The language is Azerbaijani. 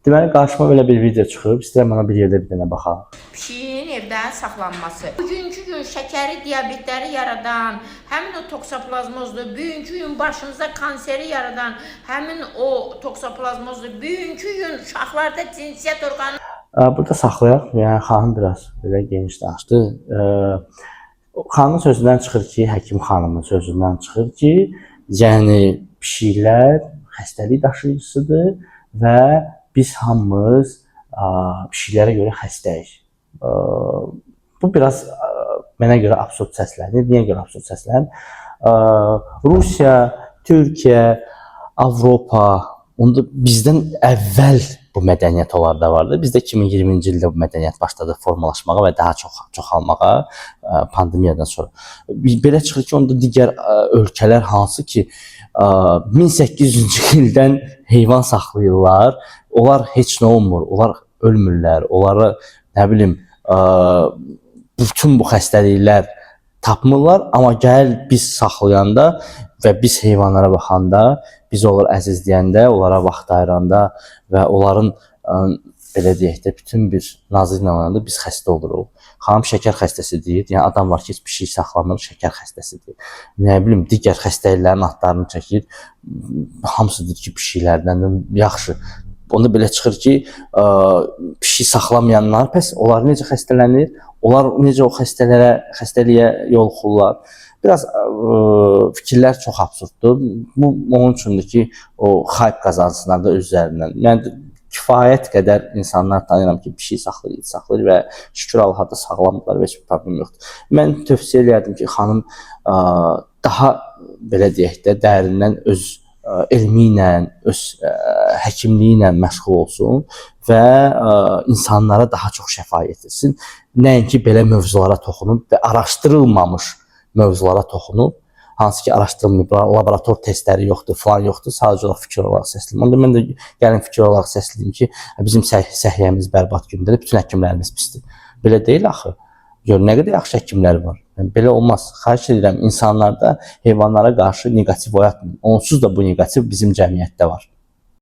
Deməli, qarşıma belə bir video çıxıb, istəyirəm ona bir yerdə bir dənə baxaq. Pişiyin evdə saxlanması. Bugünkü gün şəkəri, diabetləri yaradan, həmin o toksoplazmozdur. Bugünkü gün başımıza kanseri yaradan, həmin o toksoplazmozdur. Bugünkü gün uşaqlarda cinsiyyət orqanı. Burada saxlayaq. Yəni xanım biraz belə geniş danışdı. Xanımın sözündən çıxır ki, həkim xanımın sözündən çıxır ki, yəni pişiklər xəstəlik daşıyıcısıdır və biz hamımız pişiklərə görə xəstəyik. Bu biraz mənə görə absurd səslənir. Niyə görə absurd səslənir? Rusiya, Türkiyə, Avropa, onda bizdən əvvəl bu mədəniyyət onlarda vardı. Bizdə 2020-ci ildə bu mədəniyyət başladı formalaşmağa və daha çoxalmağa pandemiyadan sonra. Belə çıxır ki, onda digər ölkələr hansı ki 1800-cü ildən heyvan saxlayırlar, onlar heç nə olmur, onlar ölmürlər, onları nə bilim bütün bu xəstəliklər tapmırlar, amma gəl biz saxlayanda və biz heyvanlara baxanda, biz onları əzizləyəndə, onlara vaxt ayıranda və onların belə deyək də bütün bir nazı ilə oynayanda biz xəstə oluruq. Xanım şəkər xəstəsidir, yəni adam var ki, heç bir şey saxlamır, şəkər xəstəsidir. Nə bilim, digər xəstəliklərin adlarını çəkir, hamısıdır ki, pişiklərdən yaxşı. Onda belə çıxır ki, pişik saxlamayanlar, pəs onlar necə xəstələnir, onlar necə o xəstəliyə yoluxurlar. Biraz fikirlər çox absurddur. Bu onun üçündür ki, o hype qazansınlar da öz üzərindən. Yəni kifayət qədər insanlar tanıyıram ki, pişik saxlayır və şükür Allaha da sağlamdırlar və heç bir problem yoxdur. Mən tövsiyə edirdim ki, xanım daha belə deyək də dərindən öz elmi ilə, öz həkimliyi ilə məşğul olsun və insanlara daha çox şəfa yetirsin. Nəinki belə mövzulara toxunub və araşdırılmamış mövzulara toxunub, hansı ki araşdırılmayıb, laborator testləri yoxdur, falan yoxdur, sadəcə olaraq fikir olaraq səsləyim. Onda mən də gəlin fikir olaraq səsləyim ki, bizim səhiyyəmiz bərbad gündədir, bütün həkimlərimiz pisdir. Belə deyil axı. Gör, nə qədər yaxşı həkimlər var. Yəni, belə olmaz. Xahiş edirəm, insanlarda heyvanlara qarşı negativ oyatmayın. Onsuz da bu negativ bizim cəmiyyətdə var.